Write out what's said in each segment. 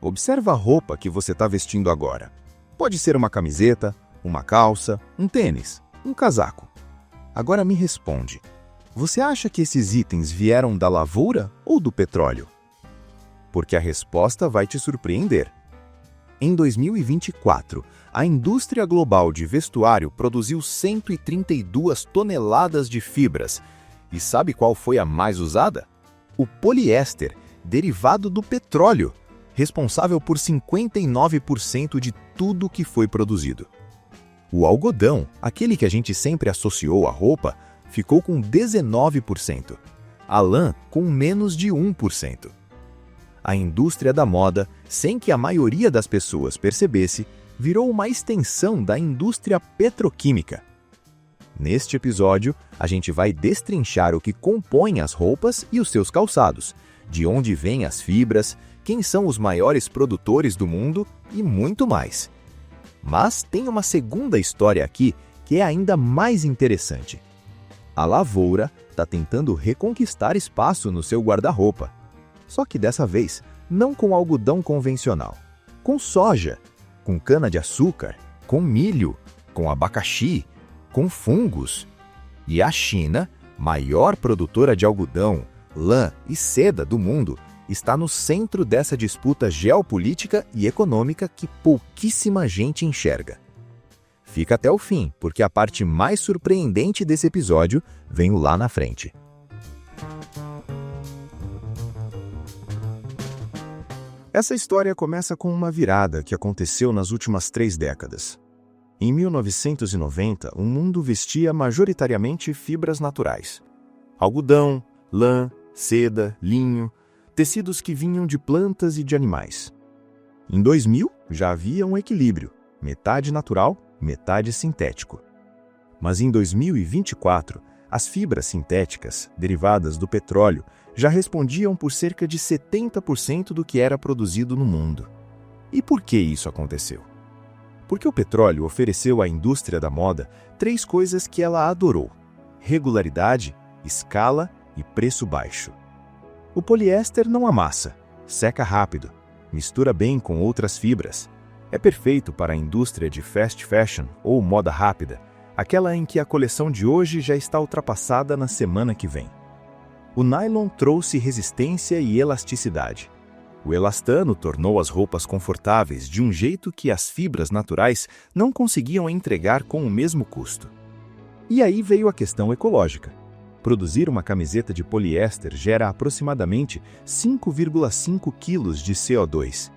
Observa a roupa que você está vestindo agora. Pode ser uma camiseta, uma calça, um tênis, um casaco. Agora me responde. Você acha que esses itens vieram da lavoura ou do petróleo? Porque a resposta vai te surpreender. Em 2024, a indústria global de vestuário produziu 132 toneladas de fibras. E sabe qual foi a mais usada? O poliéster, derivado do petróleo, responsável por 59% de tudo que foi produzido. O algodão, aquele que a gente sempre associou à roupa, ficou com 19%. A lã com menos de 1%. A indústria da moda, sem que a maioria das pessoas percebesse, virou uma extensão da indústria petroquímica. Neste episódio, a gente vai destrinchar o que compõe as roupas e os seus calçados, de onde vêm as fibras, quem são os maiores produtores do mundo e muito mais. Mas tem uma segunda história aqui que é ainda mais interessante. A lavoura está tentando reconquistar espaço no seu guarda-roupa. Só que dessa vez, não com algodão convencional, com soja, com cana-de-açúcar, com milho, com abacaxi, com fungos. E a China, maior produtora de algodão, lã e seda do mundo, está no centro dessa disputa geopolítica e econômica que pouquíssima gente enxerga. Fica até o fim, porque a parte mais surpreendente desse episódio vem lá na frente. Essa história começa com uma virada que aconteceu nas últimas 3 décadas. Em 1990, o mundo vestia majoritariamente fibras naturais. Algodão, lã, seda, linho, tecidos que vinham de plantas e de animais. Em 2000, já havia um equilíbrio, metade natural, metade sintético. Mas em 2024, as fibras sintéticas, derivadas do petróleo, já respondiam por cerca de 70% do que era produzido no mundo. E por que isso aconteceu? Porque o petróleo ofereceu à indústria da moda 3 coisas que ela adorou: regularidade, escala e preço baixo. O poliéster não amassa, seca rápido, mistura bem com outras fibras. É perfeito para a indústria de fast fashion ou moda rápida, aquela em que a coleção de hoje já está ultrapassada na semana que vem. O nylon trouxe resistência e elasticidade. O elastano tornou as roupas confortáveis de um jeito que as fibras naturais não conseguiam entregar com o mesmo custo. E aí veio a questão ecológica. Produzir uma camiseta de poliéster gera aproximadamente 5,5 kg de CO2.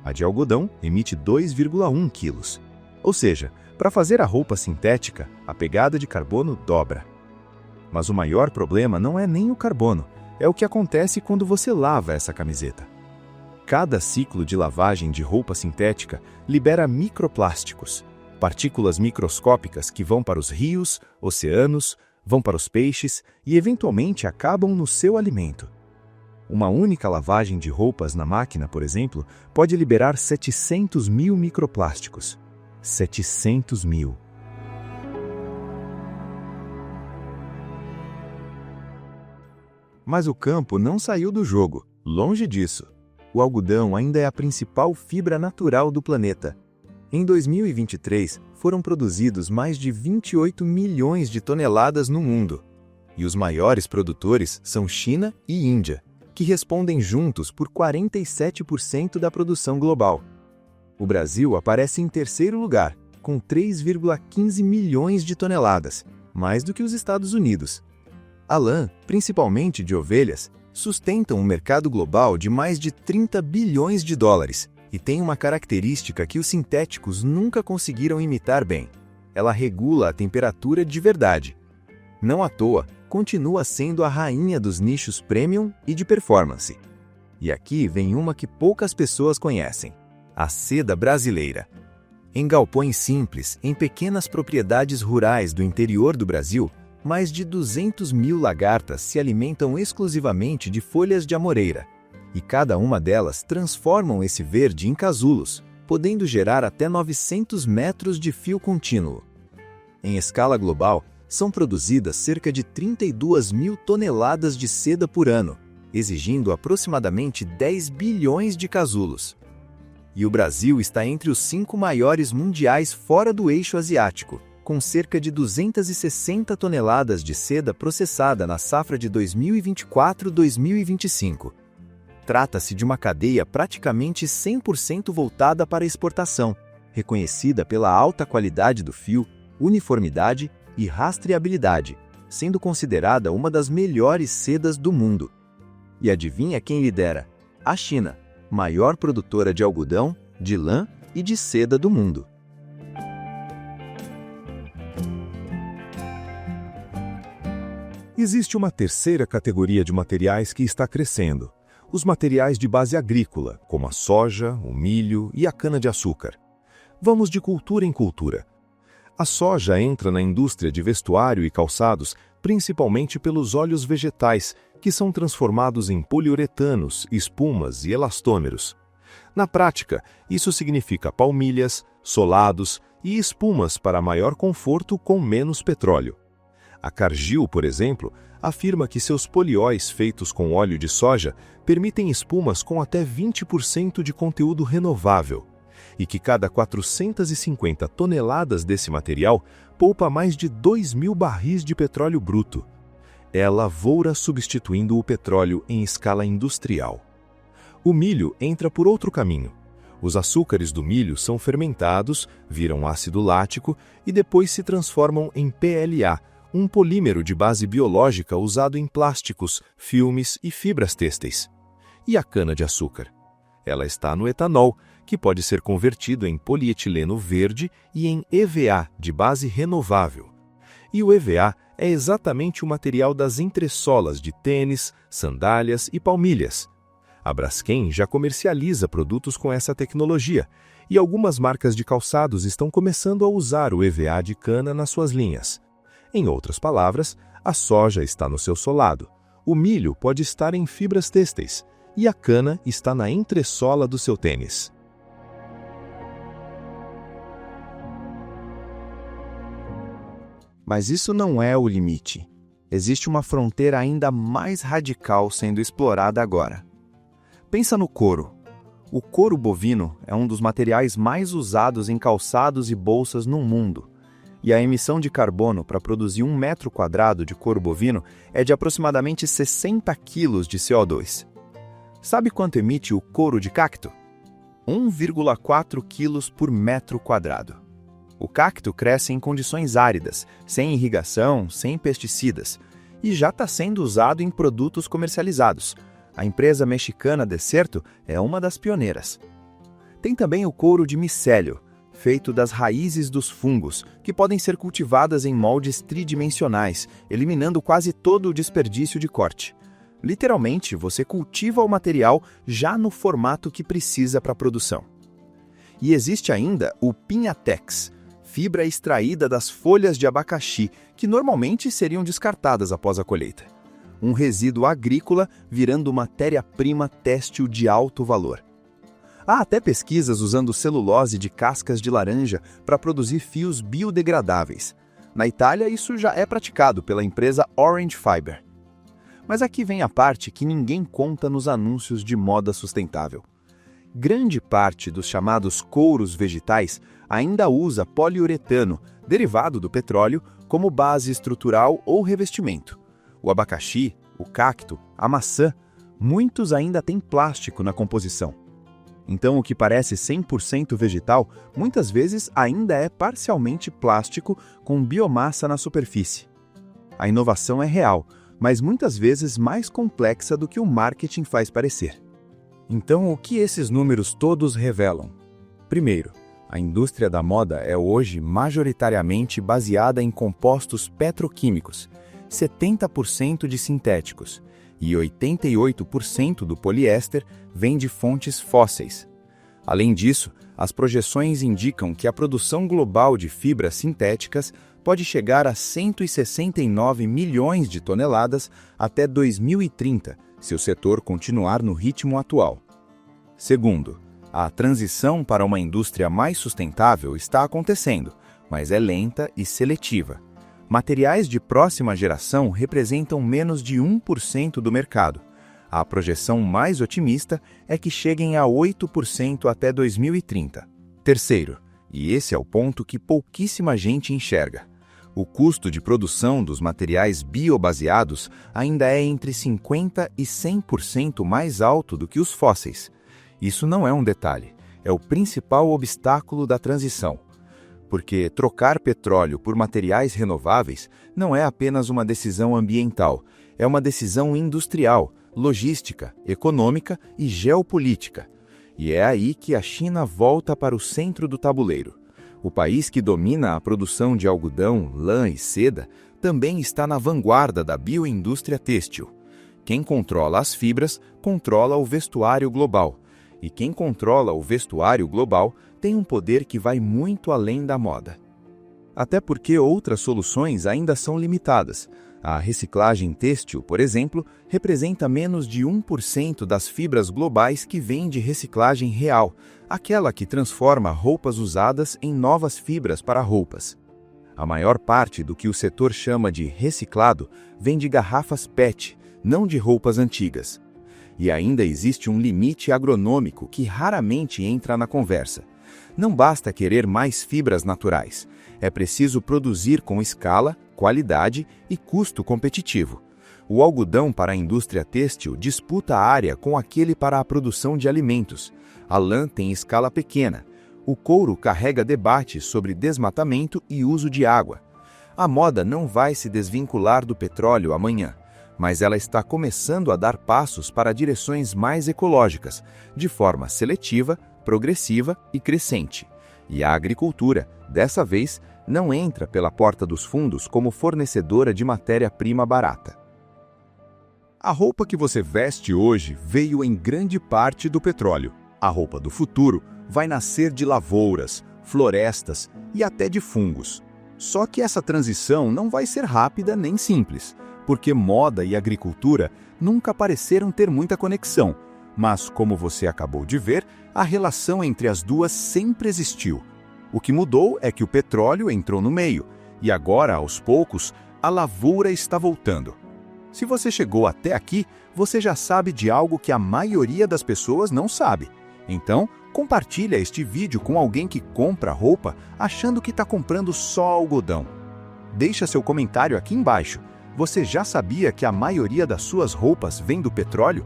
A de algodão emite 2,1 kg. Ou seja, para fazer a roupa sintética, a pegada de carbono dobra. Mas o maior problema não é nem o carbono, é o que acontece quando você lava essa camiseta. Cada ciclo de lavagem de roupa sintética libera microplásticos, partículas microscópicas que vão para os rios, oceanos, vão para os peixes e eventualmente acabam no seu alimento. Uma única lavagem de roupas na máquina, por exemplo, pode liberar 700 mil microplásticos. 700 mil. Mas o campo não saiu do jogo, longe disso. O algodão ainda é a principal fibra natural do planeta. Em 2023, foram produzidos mais de 28 milhões de toneladas no mundo. E os maiores produtores são China e Índia, que respondem juntos por 47% da produção global. O Brasil aparece em terceiro lugar, com 3,15 milhões de toneladas, mais do que os Estados Unidos. A lã, principalmente de ovelhas, sustenta um mercado global de mais de 30 bilhões de dólares e tem uma característica que os sintéticos nunca conseguiram imitar bem. Ela regula a temperatura de verdade. Não à toa, continua sendo a rainha dos nichos premium e de performance. E aqui vem uma que poucas pessoas conhecem: a seda brasileira. Em galpões simples, em pequenas propriedades rurais do interior do Brasil, mais de 200 mil lagartas se alimentam exclusivamente de folhas de amoreira, e cada uma delas transformam esse verde em casulos, podendo gerar até 900 metros de fio contínuo. Em escala global, são produzidas cerca de 32 mil toneladas de seda por ano, exigindo aproximadamente 10 bilhões de casulos. E o Brasil está entre os 5 maiores mundiais fora do eixo asiático, com cerca de 260 toneladas de seda processada na safra de 2024-2025. Trata-se de uma cadeia praticamente 100% voltada para a exportação, reconhecida pela alta qualidade do fio, uniformidade e rastreabilidade, sendo considerada uma das melhores sedas do mundo. E adivinha quem lidera? A China, maior produtora de algodão, de lã e de seda do mundo. Existe uma terceira categoria de materiais que está crescendo: os materiais de base agrícola, como a soja, o milho e a cana-de-açúcar. Vamos de cultura em cultura. A soja entra na indústria de vestuário e calçados principalmente pelos óleos vegetais, que são transformados em poliuretanos, espumas e elastômeros. Na prática, isso significa palmilhas, solados e espumas para maior conforto com menos petróleo. A Cargill, por exemplo, afirma que seus polióis feitos com óleo de soja permitem espumas com até 20% de conteúdo renovável, e que cada 450 toneladas desse material poupa mais de 2.000 barris de petróleo bruto. É a lavoura substituindo o petróleo em escala industrial. O milho entra por outro caminho. Os açúcares do milho são fermentados, viram ácido lático e depois se transformam em PLA, um polímero de base biológica usado em plásticos, filmes e fibras têxteis. E a cana-de-açúcar? Ela está no etanol, que pode ser convertido em polietileno verde e em EVA, de base renovável. E o EVA é exatamente o material das entressolas de tênis, sandálias e palmilhas. A Braskem já comercializa produtos com essa tecnologia, e algumas marcas de calçados estão começando a usar o EVA de cana nas suas linhas. Em outras palavras, a soja está no seu solado, o milho pode estar em fibras têxteis e a cana está na entressola do seu tênis. Mas isso não é o limite. Existe uma fronteira ainda mais radical sendo explorada agora. Pensa no couro. O couro bovino é um dos materiais mais usados em calçados e bolsas no mundo. E a emissão de carbono para produzir 1 metro quadrado de couro bovino é de aproximadamente 60 quilos de CO2. Sabe quanto emite o couro de cacto? 1,4 quilos por metro quadrado. O cacto cresce em condições áridas, sem irrigação, sem pesticidas, e já está sendo usado em produtos comercializados. A empresa mexicana Deserto é uma das pioneiras. Tem também o couro de micélio, feito das raízes dos fungos, que podem ser cultivadas em moldes tridimensionais, eliminando quase todo o desperdício de corte. Literalmente, você cultiva o material já no formato que precisa para a produção. E existe ainda o Pinhatex, fibra extraída das folhas de abacaxi, que normalmente seriam descartadas após a colheita. Um resíduo agrícola virando matéria-prima têxtil de alto valor. Há até pesquisas usando celulose de cascas de laranja para produzir fios biodegradáveis. Na Itália, isso já é praticado pela empresa Orange Fiber. Mas aqui vem a parte que ninguém conta nos anúncios de moda sustentável. Grande parte dos chamados couros vegetais ainda usa poliuretano, derivado do petróleo, como base estrutural ou revestimento. O abacaxi, o cacto, a maçã, muitos ainda têm plástico na composição. Então, o que parece 100% vegetal, muitas vezes ainda é parcialmente plástico com biomassa na superfície. A inovação é real, mas muitas vezes mais complexa do que o marketing faz parecer. Então, o que esses números todos revelam? Primeiro, a indústria da moda é hoje majoritariamente baseada em compostos petroquímicos, 70% de sintéticos, e 88% do poliéster vem de fontes fósseis. Além disso, as projeções indicam que a produção global de fibras sintéticas pode chegar a 169 milhões de toneladas até 2030, se o setor continuar no ritmo atual. Segundo, a transição para uma indústria mais sustentável está acontecendo, mas é lenta e seletiva. Materiais de próxima geração representam menos de 1% do mercado. A projeção mais otimista é que cheguem a 8% até 2030. Terceiro, e esse é o ponto que pouquíssima gente enxerga, o custo de produção dos materiais biobaseados ainda é entre 50% e 100% mais alto do que os fósseis. Isso não é um detalhe, é o principal obstáculo da transição. Porque trocar petróleo por materiais renováveis não é apenas uma decisão ambiental, é uma decisão industrial, logística, econômica e geopolítica. E é aí que a China volta para o centro do tabuleiro. O país que domina a produção de algodão, lã e seda também está na vanguarda da bioindústria têxtil. Quem controla as fibras, controla o vestuário global. E quem controla o vestuário global tem um poder que vai muito além da moda. Até porque outras soluções ainda são limitadas. A reciclagem têxtil, por exemplo, representa menos de 1% das fibras globais que vêm de reciclagem real, aquela que transforma roupas usadas em novas fibras para roupas. A maior parte do que o setor chama de reciclado vem de garrafas PET, não de roupas antigas. E ainda existe um limite agronômico que raramente entra na conversa. Não basta querer mais fibras naturais. É preciso produzir com escala, qualidade e custo competitivo. O algodão para a indústria têxtil disputa a área com aquele para a produção de alimentos. A lã tem escala pequena. O couro carrega debates sobre desmatamento e uso de água. A moda não vai se desvincular do petróleo amanhã, mas ela está começando a dar passos para direções mais ecológicas, de forma seletiva, progressiva e crescente. E a agricultura, dessa vez, não entra pela porta dos fundos como fornecedora de matéria-prima barata. A roupa que você veste hoje veio em grande parte do petróleo. A roupa do futuro vai nascer de lavouras, florestas e até de fungos. Só que essa transição não vai ser rápida nem simples, porque moda e agricultura nunca pareceram ter muita conexão. Mas, como você acabou de ver, a relação entre as duas sempre existiu. O que mudou é que o petróleo entrou no meio, e agora, aos poucos, a lavoura está voltando. Se você chegou até aqui, você já sabe de algo que a maioria das pessoas não sabe. Então, compartilha este vídeo com alguém que compra roupa achando que está comprando só algodão. Deixa seu comentário aqui embaixo. Você já sabia que a maioria das suas roupas vem do petróleo?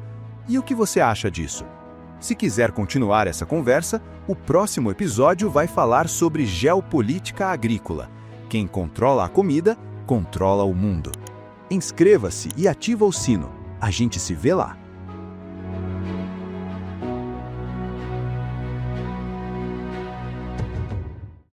E o que você acha disso? Se quiser continuar essa conversa, o próximo episódio vai falar sobre geopolítica agrícola. Quem controla a comida, controla o mundo. Inscreva-se e ativa o sino. A gente se vê lá!